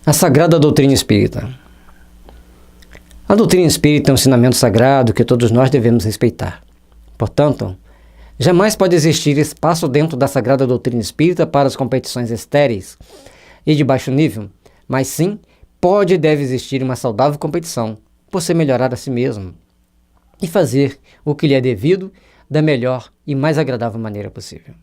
A Sagrada Doutrina Espírita. A doutrina espírita é um ensinamento sagrado que todos nós devemos respeitar. Portanto, jamais pode existir espaço dentro da Sagrada Doutrina Espírita para as competições estéreis e de baixo nível, mas sim pode e deve existir uma saudável competição por se melhorar a si mesmo e fazer o que lhe é devido da melhor e mais agradável maneira possível.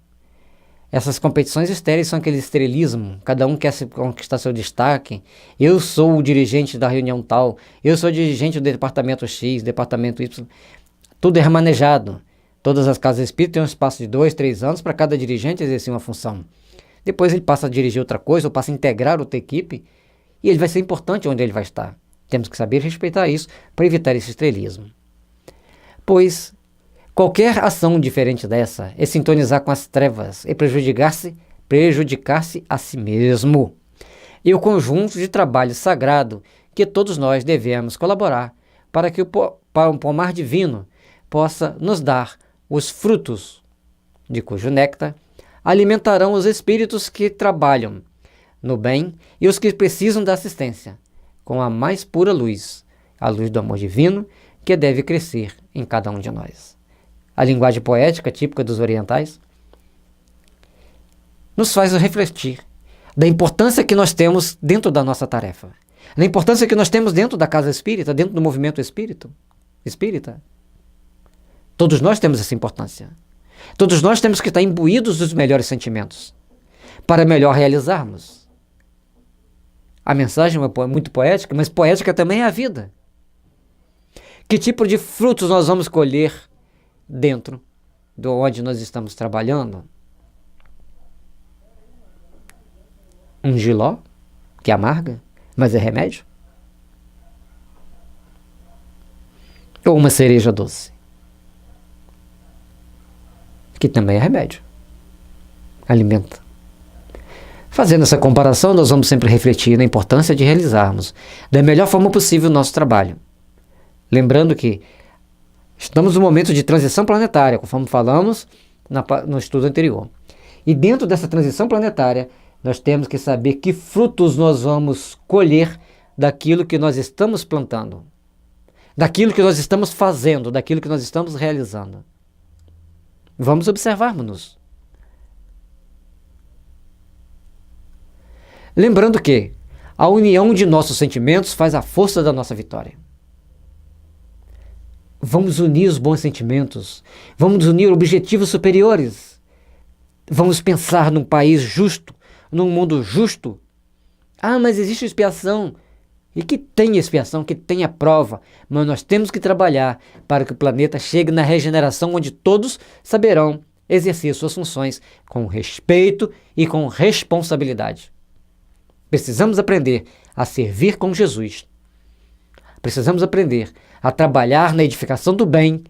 Essas competições estéreis são aquele estrelismo, cada um quer conquistar seu destaque. Eu sou o dirigente da reunião tal, eu sou o dirigente do departamento X, departamento Y. Tudo é remanejado. Todas as casas espíritas têm um espaço de 2, 3 anos para cada dirigente exercer uma função. Depois ele passa a dirigir outra coisa, ou passa a integrar outra equipe, e ele vai ser importante onde ele vai estar. Temos que saber respeitar isso para evitar esse estrelismo. Pois qualquer ação diferente dessa é sintonizar com as trevas e prejudicar-se a si mesmo. E o conjunto de trabalho sagrado que todos nós devemos colaborar para que o pomar divino possa nos dar os frutos, de cujo néctar alimentarão os espíritos que trabalham no bem e os que precisam da assistência, com a mais pura luz, a luz do amor divino que deve crescer em cada um de nós. A linguagem poética típica dos orientais nos faz refletir da importância que nós temos dentro da nossa tarefa, da importância que nós temos dentro da casa espírita, dentro do movimento espírita. Todos nós temos essa importância. Todos nós temos que estar imbuídos dos melhores sentimentos para melhor realizarmos. A mensagem é muito poética, mas poética também é a vida. Que tipo de frutos nós vamos colher dentro de onde nós estamos trabalhando? Um jiló, que amarga, mas é remédio? Ou uma cereja doce, que também é remédio, alimenta. Fazendo essa comparação, nós vamos sempre refletir na importância de realizarmos da melhor forma possível o nosso trabalho. Lembrando que estamos num momento de transição planetária, conforme falamos no estudo anterior. E dentro dessa transição planetária, nós temos que saber que frutos nós vamos colher daquilo que nós estamos plantando, daquilo que nós estamos fazendo, daquilo que nós estamos realizando. Vamos observarmos-nos. Lembrando que a união de nossos sentimentos faz a força da nossa vitória. Vamos unir os bons sentimentos, vamos unir objetivos superiores, vamos pensar num país justo, num mundo justo. Ah, mas existe expiação. E que tem expiação, que tem a prova, mas nós temos que trabalhar para que o planeta chegue na regeneração onde todos saberão exercer suas funções com respeito e com responsabilidade. Precisamos aprender a servir com Jesus. Precisamos aprender a trabalhar na edificação do bem,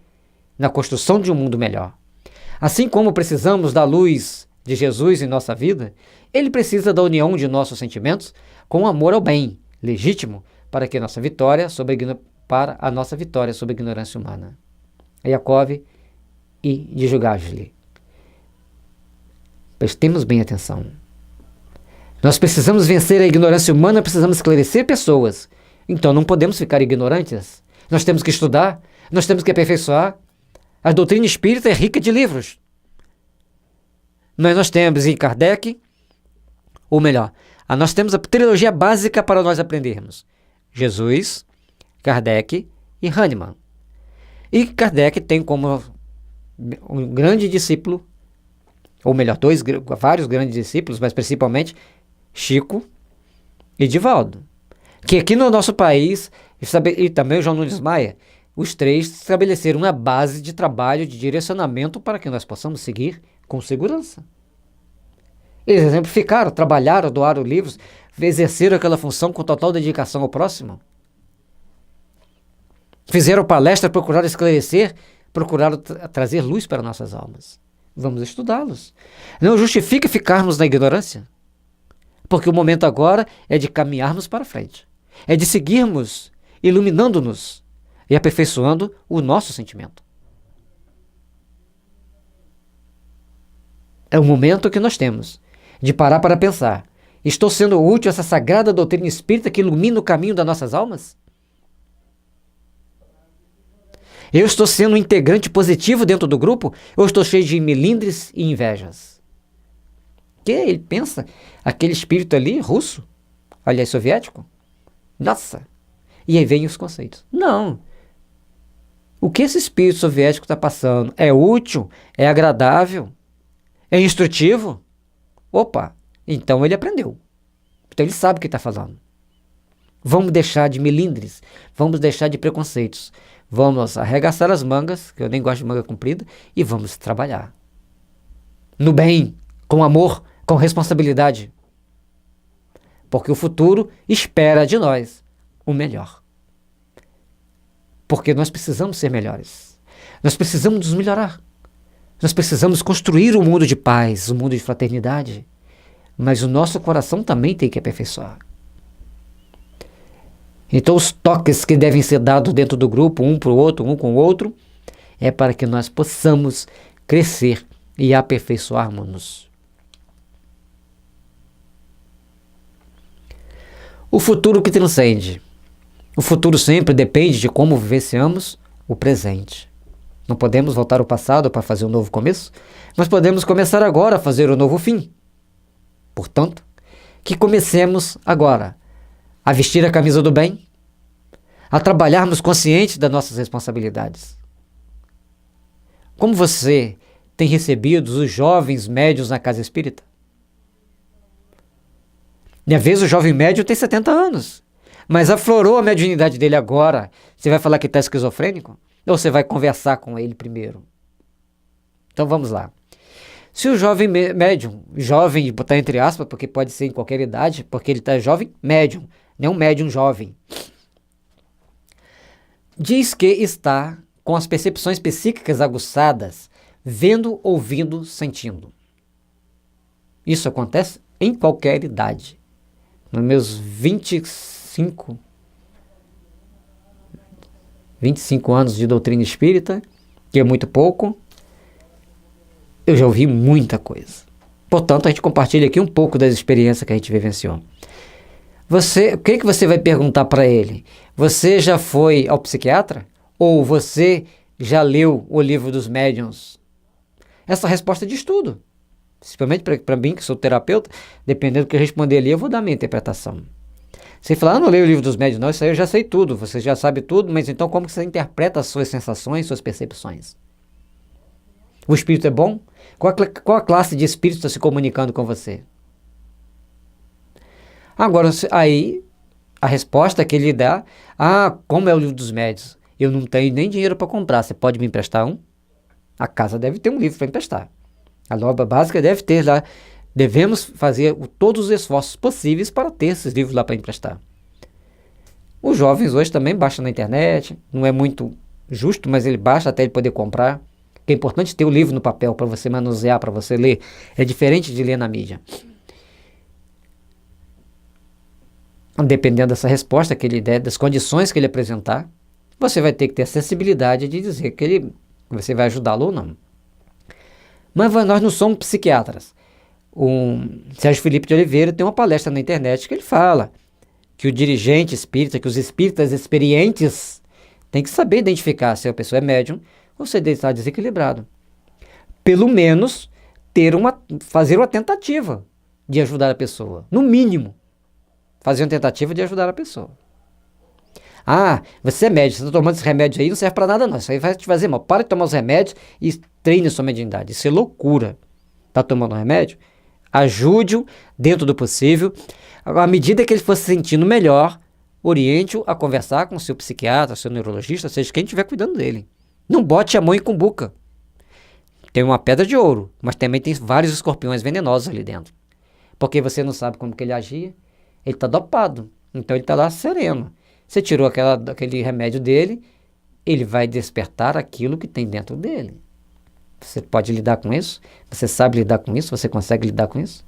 na construção de um mundo melhor. Assim como precisamos da luz de Jesus em nossa vida, ele precisa da união de nossos sentimentos com amor ao bem legítimo para a nossa vitória sobre a ignorância humana. Yakov e de Jugasli. Prestemos bem atenção. Nós precisamos vencer a ignorância humana, precisamos esclarecer pessoas. Então não podemos ficar ignorantes. Nós temos que estudar, nós temos que aperfeiçoar. A doutrina espírita é rica de livros. Mas nós temos em Kardec, ou melhor, nós temos a trilogia básica para nós aprendermos. Jesus, Kardec e Hahnemann. E Kardec tem como um grande discípulo, ou melhor, vários grandes discípulos, mas principalmente Chico e Divaldo. Que aqui no nosso país, e também o João Nunes Maia, os três estabeleceram uma base de trabalho, de direcionamento para que nós possamos seguir com segurança. Eles exemplificaram, trabalharam, doaram livros, exerceram aquela função com total dedicação ao próximo. Fizeram palestra, procuraram esclarecer, procuraram trazer luz para nossas almas. Vamos estudá-los. Não justifica ficarmos na ignorância, porque o momento agora é de caminharmos para frente. É de seguirmos iluminando-nos e aperfeiçoando o nosso sentimento. É o momento que nós temos de parar para pensar Estou sendo útil a essa sagrada doutrina espírita que ilumina o caminho das nossas almas? Eu estou sendo um integrante positivo dentro do grupo ou estou cheio de melindres e invejas? Que ele pensa, aquele espírito ali, russo, aliás, soviético? Nossa! E aí vem os conceitos. Não. O que esse espírito soviético está passando é útil? É agradável? É instrutivo? Opa! Então ele aprendeu. Então ele sabe o que está falando. Vamos deixar de melindres. Vamos deixar de preconceitos. Vamos arregaçar as mangas, que eu nem gosto de manga comprida, e vamos trabalhar. No bem, com amor, com responsabilidade. Porque o futuro espera de nós o melhor. Porque nós precisamos ser melhores. Nós precisamos nos melhorar. Nós precisamos construir um mundo de paz, um mundo de fraternidade. Mas o nosso coração também tem que aperfeiçoar. Então os toques que devem ser dados dentro do grupo, um para o outro, um com o outro, é para que nós possamos crescer e aperfeiçoarmos-nos. O futuro que transcende. O futuro sempre depende de como vivenciamos o presente. Não podemos voltar ao passado para fazer um novo começo, mas podemos começar agora a fazer um novo fim. Portanto, que comecemos agora a vestir a camisa do bem, a trabalharmos conscientes das nossas responsabilidades. Como você tem recebido os jovens médiuns na casa espírita? E às vezes o jovem médium tem 70 anos, mas aflorou a mediunidade dele agora. Você vai falar que está esquizofrênico? Ou você vai conversar com ele primeiro? Então vamos lá. Se o jovem médium, jovem, botar entre aspas, porque pode ser em qualquer idade, porque ele está jovem, médium, não médium jovem, diz que está com as percepções psíquicas aguçadas, vendo, ouvindo, sentindo. Isso acontece em qualquer idade. Nos meus 25 anos de doutrina espírita, que é muito pouco, eu já ouvi muita coisa. Portanto, a gente compartilha aqui um pouco das experiências que a gente vivenciou. O que você vai perguntar para ele? Você já foi ao psiquiatra? Ou você já leu o livro dos médiuns? Essa resposta diz tudo. Principalmente para mim, que sou terapeuta, dependendo do que eu responder ali, eu vou dar a minha interpretação. Você fala, não leio o livro dos médiuns, não, isso aí eu já sei tudo, você já sabe tudo, mas então como que você interpreta as suas sensações, suas percepções? O espírito é bom? Qual a classe de espírito está se comunicando com você? Agora, aí, a resposta que ele dá, como é o livro dos médiuns? Eu não tenho nem dinheiro para comprar, você pode me emprestar um? A casa deve ter um livro para emprestar. A norma básica deve ter lá. Devemos fazer todos os esforços possíveis para ter esses livros lá para emprestar. Os jovens hoje também baixam na internet, não é muito justo, mas ele baixa até ele poder comprar. É importante ter o livro no papel para você manusear, para você ler. É diferente de ler na mídia. Dependendo dessa resposta que ele der, das condições que ele apresentar, você vai ter que ter a sensibilidade de dizer que você vai ajudá-lo ou não. Mas nós não somos psiquiatras. O Sérgio Felipe de Oliveira tem uma palestra na internet que ele fala que o dirigente espírita, que os espíritas experientes têm que saber identificar se a pessoa é médium ou se ele está desequilibrado. Pelo menos fazer uma tentativa de ajudar a pessoa. No mínimo, fazer uma tentativa de ajudar a pessoa. Você é médium, você está tomando esse remédio aí, não serve para nada não, isso aí vai te fazer mal. Para de tomar os remédios e treine a sua mediunidade. Isso é loucura. Está tomando um remédio? Ajude-o dentro do possível. À medida que ele for se sentindo melhor, oriente-o a conversar com o seu psiquiatra, seu neurologista, seja quem estiver cuidando dele. Não bote a mão em cumbuca. Tem uma pedra de ouro, mas também tem vários escorpiões venenosos ali dentro. Porque você não sabe como que ele agia. Ele está dopado, então ele está lá sereno. Você tirou aquele remédio dele, ele vai despertar aquilo que tem dentro dele. Você pode lidar com isso? Você sabe lidar com isso? Você consegue lidar com isso?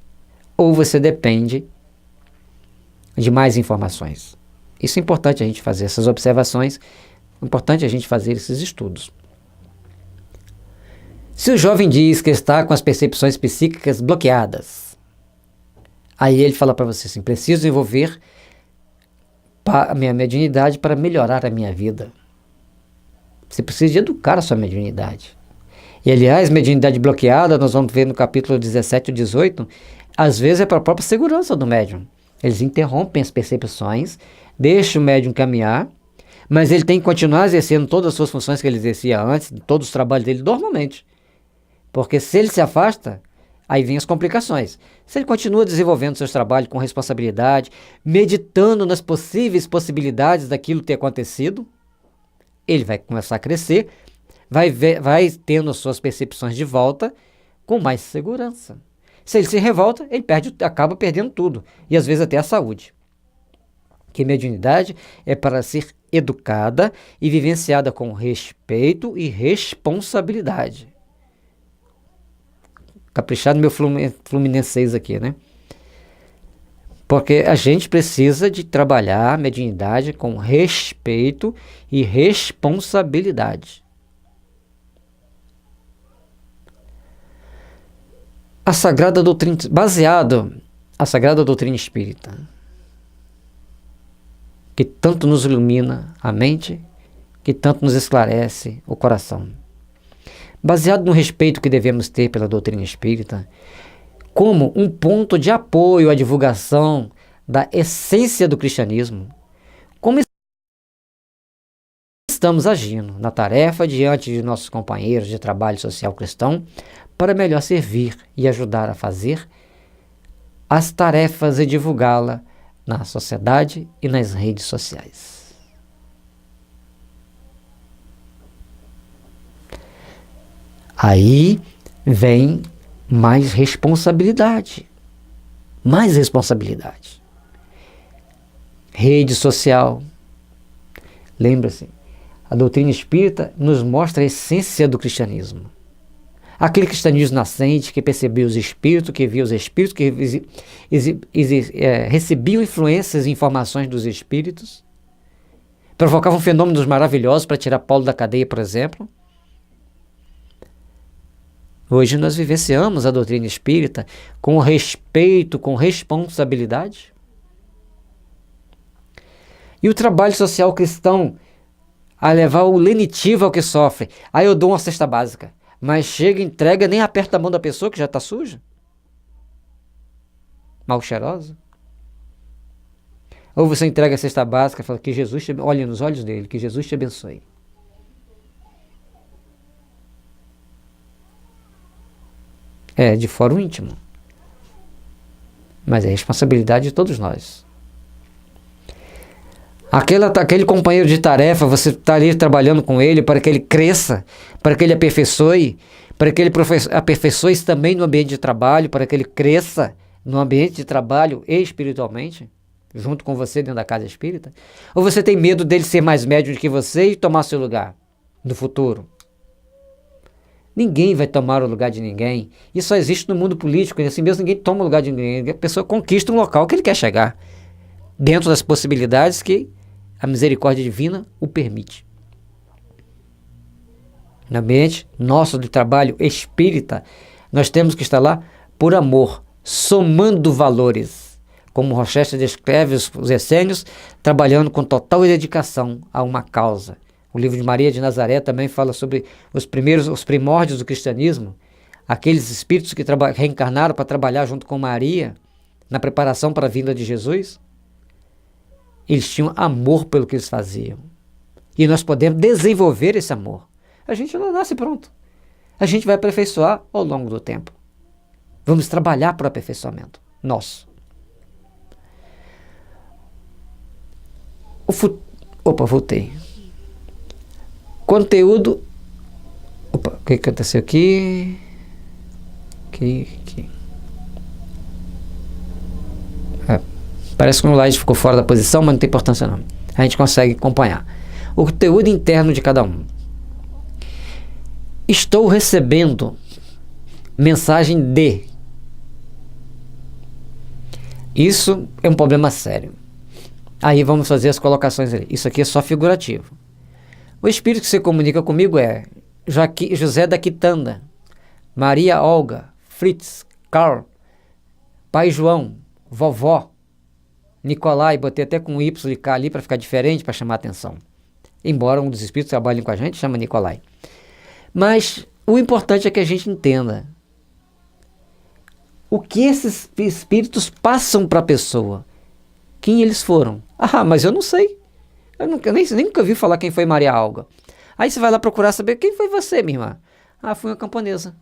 Ou você depende de mais informações? Isso é importante a gente fazer, essas observações, é importante a gente fazer esses estudos. Se o jovem diz que está com as percepções psíquicas bloqueadas, Aí ele fala para você assim: preciso desenvolver a minha mediunidade para melhorar a minha vida. Você precisa de educar a sua mediunidade. E aliás, mediunidade bloqueada, nós vamos ver no capítulo 17 e 18, às vezes é para a própria segurança do médium. Eles interrompem as percepções, deixam o médium caminhar, mas ele tem que continuar exercendo todas as suas funções que ele exercia antes, todos os trabalhos dele normalmente. Porque se ele se afasta, aí vem as complicações. Se ele continua desenvolvendo seus trabalhos com responsabilidade, meditando nas possíveis possibilidades daquilo ter acontecido, ele vai começar a crescer, vai tendo suas percepções de volta com mais segurança. Se ele se revolta, ele acaba perdendo tudo, e às vezes até a saúde. Que mediunidade é para ser educada e vivenciada com respeito e responsabilidade. Caprichar no meu fluminense aqui, né? Porque a gente precisa de trabalhar a mediunidade com respeito e responsabilidade. A Sagrada Doutrina, baseado a Sagrada Doutrina Espírita, que tanto nos ilumina a mente, que tanto nos esclarece o coração. Baseado no respeito que devemos ter pela doutrina espírita, como um ponto de apoio à divulgação da essência do cristianismo, como estamos agindo na tarefa diante de nossos companheiros de trabalho social cristão para melhor servir e ajudar a fazer as tarefas e divulgá-la na sociedade e nas redes sociais. Aí vem mais responsabilidade. Mais responsabilidade. Rede social. Lembra-se, a doutrina espírita nos mostra a essência do cristianismo. Aquele cristianismo nascente que percebeu os espíritos, que via os espíritos, que recebiam influências e informações dos espíritos, provocavam fenômenos maravilhosos para tirar Paulo da cadeia, por exemplo. Hoje nós vivenciamos a doutrina espírita com respeito, com responsabilidade. E o trabalho social cristão a levar o lenitivo ao que sofre. Aí eu dou uma cesta básica, mas chega e entrega, nem aperta a mão da pessoa que já está suja, mal cheirosa. Ou você entrega a cesta básica e fala que Jesus te olhe nos olhos dele, que Jesus te abençoe. É de fórum íntimo, mas é responsabilidade de todos nós. Aquele companheiro de tarefa, você está ali trabalhando com ele para que ele cresça, para que ele aperfeiçoe, para que ele aperfeiçoe também no ambiente de trabalho, para que ele cresça no ambiente de trabalho e espiritualmente, junto com você dentro da casa espírita? Ou você tem medo dele ser mais médium do que você e tomar seu lugar no futuro? Ninguém vai tomar o lugar de ninguém. Isso só existe no mundo político, e assim mesmo ninguém toma o lugar de ninguém. A pessoa conquista um local que ele quer chegar, dentro das possibilidades que a misericórdia divina o permite. No ambiente nosso de trabalho espírita, nós temos que estar lá por amor, somando valores. Como Rochester descreve os essênios, trabalhando com total dedicação a uma causa. O livro de Maria de Nazaré também fala sobre os primórdios do cristianismo, aqueles espíritos que reencarnaram para trabalhar junto com Maria, na preparação para a vinda de Jesus. Eles tinham amor pelo que eles faziam. E nós podemos desenvolver esse amor. A gente não nasce pronto. A gente vai aperfeiçoar ao longo do tempo. Vamos trabalhar para o aperfeiçoamento nosso. Voltei. Conteúdo. O que aconteceu aqui? Aqui. Parece que o slide ficou fora da posição, mas não tem importância não. A gente consegue acompanhar. O conteúdo interno de cada um. Estou recebendo mensagem de. Isso é um problema sério. Aí vamos fazer as colocações ali. Isso aqui é só figurativo. O espírito que se comunica comigo é José da Quitanda, Maria Olga, Fritz, Carl, Pai João, vovó Nicolai, botei até com Y e K ali para ficar diferente, para chamar a atenção. Embora um dos espíritos trabalhem com a gente, chama Nicolai. Mas o importante é que a gente entenda o que esses espíritos passam para a pessoa. Quem eles foram. Ah, mas eu não sei. Eu nunca vi falar quem foi Maria Alga. Aí você vai lá procurar saber quem foi você, minha irmã. Ah, fui uma camponesa.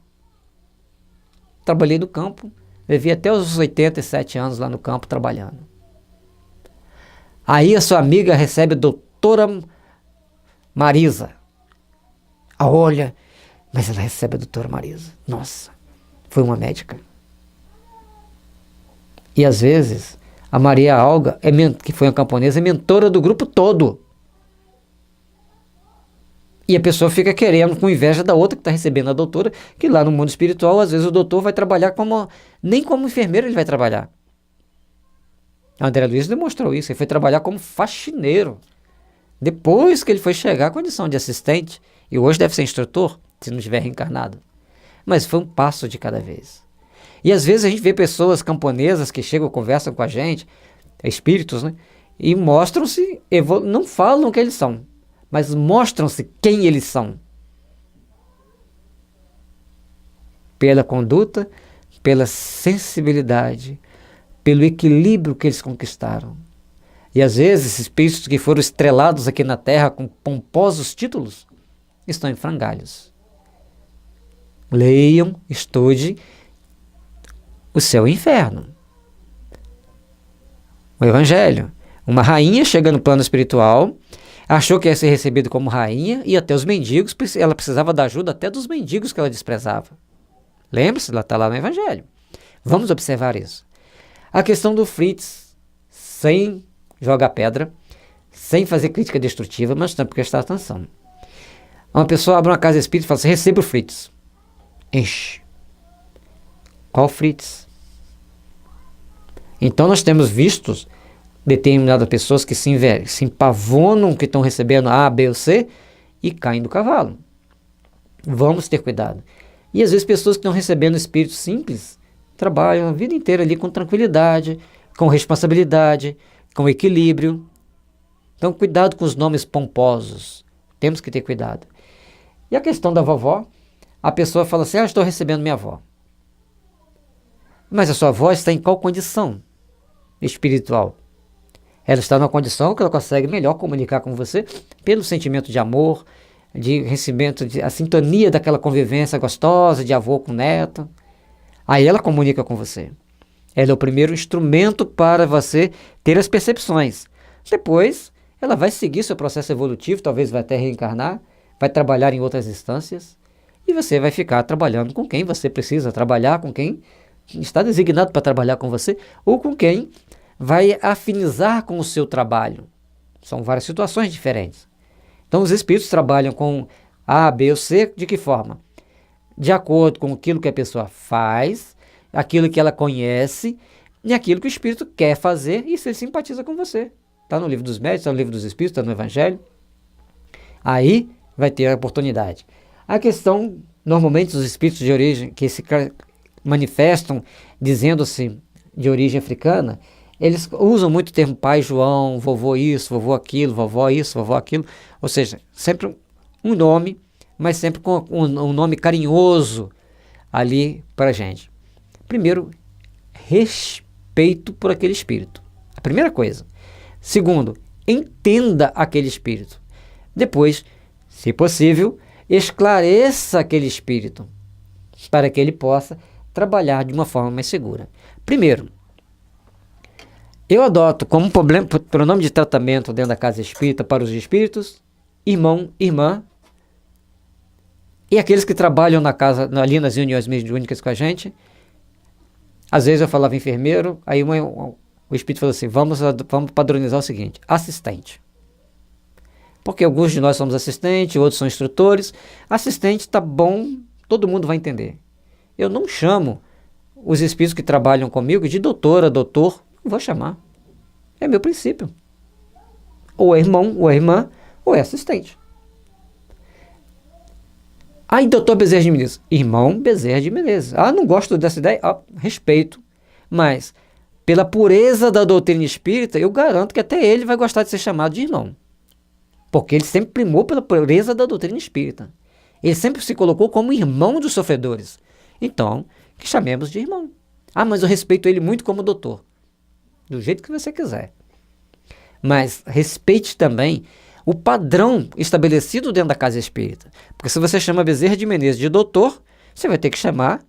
Trabalhei no campo. Vivi até os 87 anos lá no campo trabalhando. Aí a sua amiga recebe a doutora Marisa. Ah, olha, mas ela recebe a doutora Marisa. Nossa, foi uma médica. E às vezes, a Maria Alga, que foi uma camponesa, é mentora do grupo todo. E a pessoa fica querendo, com inveja da outra que está recebendo a doutora, que lá no mundo espiritual, às vezes o doutor vai trabalhar nem como enfermeiro ele vai trabalhar. André Luiz demonstrou isso, ele foi trabalhar como faxineiro. Depois que ele foi chegar à condição de assistente, e hoje deve ser instrutor, se não estiver reencarnado. Mas foi um passo de cada vez. E às vezes a gente vê pessoas camponesas que chegam, conversam com a gente, espíritos, né? E mostram-se, não falam o que eles são, mas mostram-se quem eles são. Pela conduta, pela sensibilidade, pelo equilíbrio que eles conquistaram. E às vezes esses espíritos que foram estrelados aqui na Terra com pomposos títulos, estão em frangalhos. Leiam, estudem o céu e o inferno. O Evangelho. Uma rainha chega no plano espiritual, achou que ia ser recebida como rainha, e até os mendigos, ela precisava da ajuda até dos mendigos que ela desprezava. Lembre-se, ela está lá no Evangelho. Vamos observar isso. A questão do Fritz, sem jogar pedra, sem fazer crítica destrutiva, mas tem que prestar atenção. Uma pessoa abre uma casa espírita e fala assim: receba o Fritz. Enche. Qual Fritz? Então nós temos vistos determinadas pessoas que se empavonam que estão recebendo A, B ou C e caem do cavalo. Vamos ter cuidado. E às vezes pessoas que estão recebendo espíritos simples trabalham a vida inteira ali com tranquilidade, com responsabilidade, com equilíbrio. Então cuidado com os nomes pomposos. Temos que ter cuidado. E a questão da vovó, a pessoa fala assim: estou recebendo minha avó. Mas a sua avó está em qual condição espiritual? Ela está numa condição que ela consegue melhor comunicar com você pelo sentimento de amor, de recebimento, a sintonia daquela convivência gostosa de avô com neto. Aí ela comunica com você. Ela é o primeiro instrumento para você ter as percepções. Depois, ela vai seguir seu processo evolutivo, talvez vai até reencarnar, vai trabalhar em outras instâncias, e você vai ficar trabalhando com quem você precisa trabalhar, com quem está designado para trabalhar com você, ou com quem vai afinizar com o seu trabalho. São várias situações diferentes. Então os espíritos trabalham com A, B ou C, de que forma? De acordo com aquilo que a pessoa faz, aquilo que ela conhece, e aquilo que o espírito quer fazer, e se ele simpatiza com você. Está no livro dos médiuns, está no livro dos espíritos, está no Evangelho. Aí vai ter a oportunidade. A questão, normalmente, dos espíritos de origem que se manifestam dizendo-se de origem africana, eles usam muito o termo pai João, vovô isso, vovô aquilo, vovó isso, vovó aquilo. Ou seja, sempre um nome, mas sempre com um nome carinhoso ali para a gente. Primeiro, respeito por aquele espírito. A primeira coisa. Segundo, entenda aquele espírito. Depois, se possível, esclareça aquele espírito para que ele possa trabalhar de uma forma mais segura. Primeiro, eu adoto como pronome de tratamento dentro da casa espírita para os espíritos, irmão, irmã, e aqueles que trabalham na casa, ali nas reuniões mediúnicas com a gente. Às vezes eu falava enfermeiro, aí o espírito falou assim: vamos padronizar o seguinte: assistente. Porque alguns de nós somos assistentes, outros são instrutores. Assistente tá bom, todo mundo vai entender. Eu não chamo os espíritos que trabalham comigo de doutora, doutor, não vou chamar. É meu princípio. Ou é irmão, ou é irmã, ou é assistente. Aí, doutor Bezerra de Menezes. Irmão Bezerra de Menezes. Ah, não gosto dessa ideia. Ah, respeito. Mas, pela pureza da doutrina espírita, eu garanto que até ele vai gostar de ser chamado de irmão. Porque ele sempre primou pela pureza da doutrina espírita. Ele sempre se colocou como irmão dos sofredores. Então, que chamemos de irmão. Ah, mas eu respeito ele muito como doutor. Do jeito que você quiser. Mas respeite também o padrão estabelecido dentro da casa espírita. Porque se você chama Bezerra de Menezes de doutor, você vai ter que chamar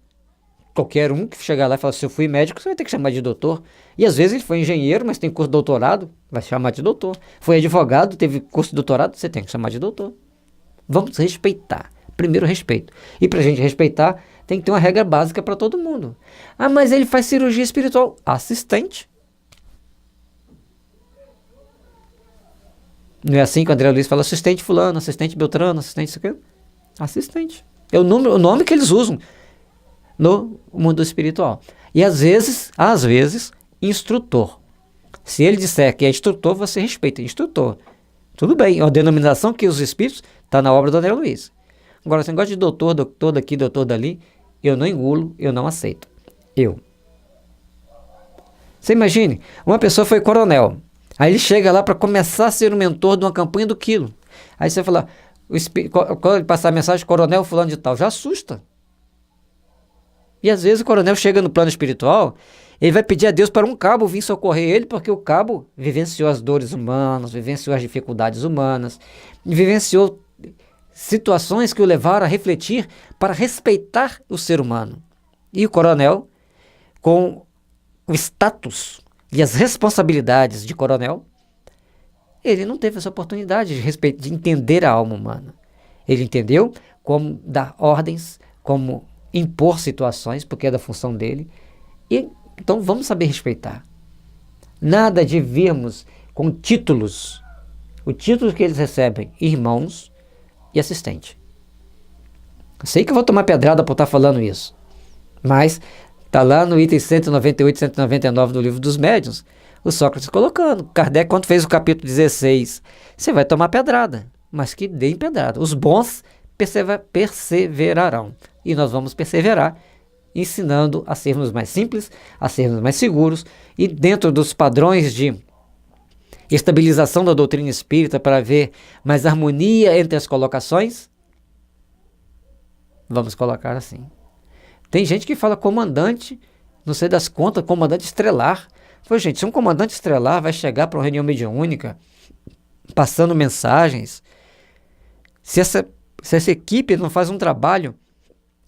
qualquer um que chegar lá e falar, se eu fui médico, você vai ter que chamar de doutor. E às vezes ele foi engenheiro, mas tem curso de doutorado, vai chamar de doutor. Foi advogado, teve curso de doutorado, você tem que chamar de doutor. Vamos respeitar. Primeiro, respeito. E para a gente respeitar, tem que ter uma regra básica para todo mundo. Ah, mas ele faz cirurgia espiritual. Assistente. Não é assim que o André Luiz fala, assistente fulano, assistente Beltrano, assistente isso aqui? Assistente. É o nome que eles usam no mundo espiritual. E às vezes, instrutor. Se ele disser que é instrutor, você respeita, instrutor. Tudo bem, é uma denominação que os espíritos está na obra do André Luiz. Agora, esse negócio de doutor daqui, doutor dali, eu não engulo, eu não aceito. Você imagine, uma pessoa foi coronel, aí ele chega lá para começar a ser o mentor de uma campanha do quilo. Aí você fala, quando ele passar a mensagem, coronel fulano de tal, já assusta. E às vezes o coronel chega no plano espiritual, ele vai pedir a Deus para um cabo vir socorrer ele, porque o cabo vivenciou as dores humanas, vivenciou as dificuldades humanas, vivenciou situações que o levaram a refletir para respeitar o ser humano. E o coronel, com o status e as responsabilidades de coronel, ele não teve essa oportunidade de entender a alma humana. Ele entendeu como dar ordens, como impor situações, porque é da função dele. E então vamos saber respeitar. Nada de virmos com títulos, o título que eles recebem, irmãos e assistente. Sei que eu vou tomar pedrada por estar falando isso, mas está lá no item 198, 199 do Livro dos Médiuns, o Sócrates colocando. Kardec, quando fez o capítulo 16, você vai tomar pedrada, mas que deem pedrada. Os bons perseverarão. E nós vamos perseverar, ensinando a sermos mais simples, a sermos mais seguros, e dentro dos padrões de estabilização da doutrina espírita para ver mais harmonia entre as colocações, vamos colocar assim. Tem gente que fala comandante, não sei das contas, comandante estrelar. Pois, gente, se um comandante estrelar vai chegar para uma reunião mediúnica, passando mensagens, se essa equipe não faz um trabalho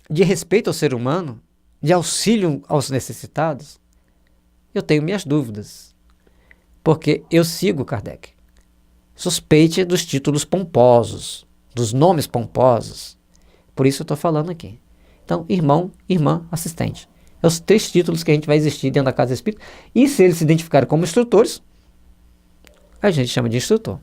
de respeito ao ser humano, de auxílio aos necessitados, eu tenho minhas dúvidas. Porque eu sigo Kardec. Suspeite dos títulos pomposos, dos nomes pomposos. Por isso eu estou falando aqui. Então, irmão, irmã, assistente. É os 3 títulos que a gente vai existir dentro da casa espírita. E se eles se identificarem como instrutores, a gente chama de instrutor.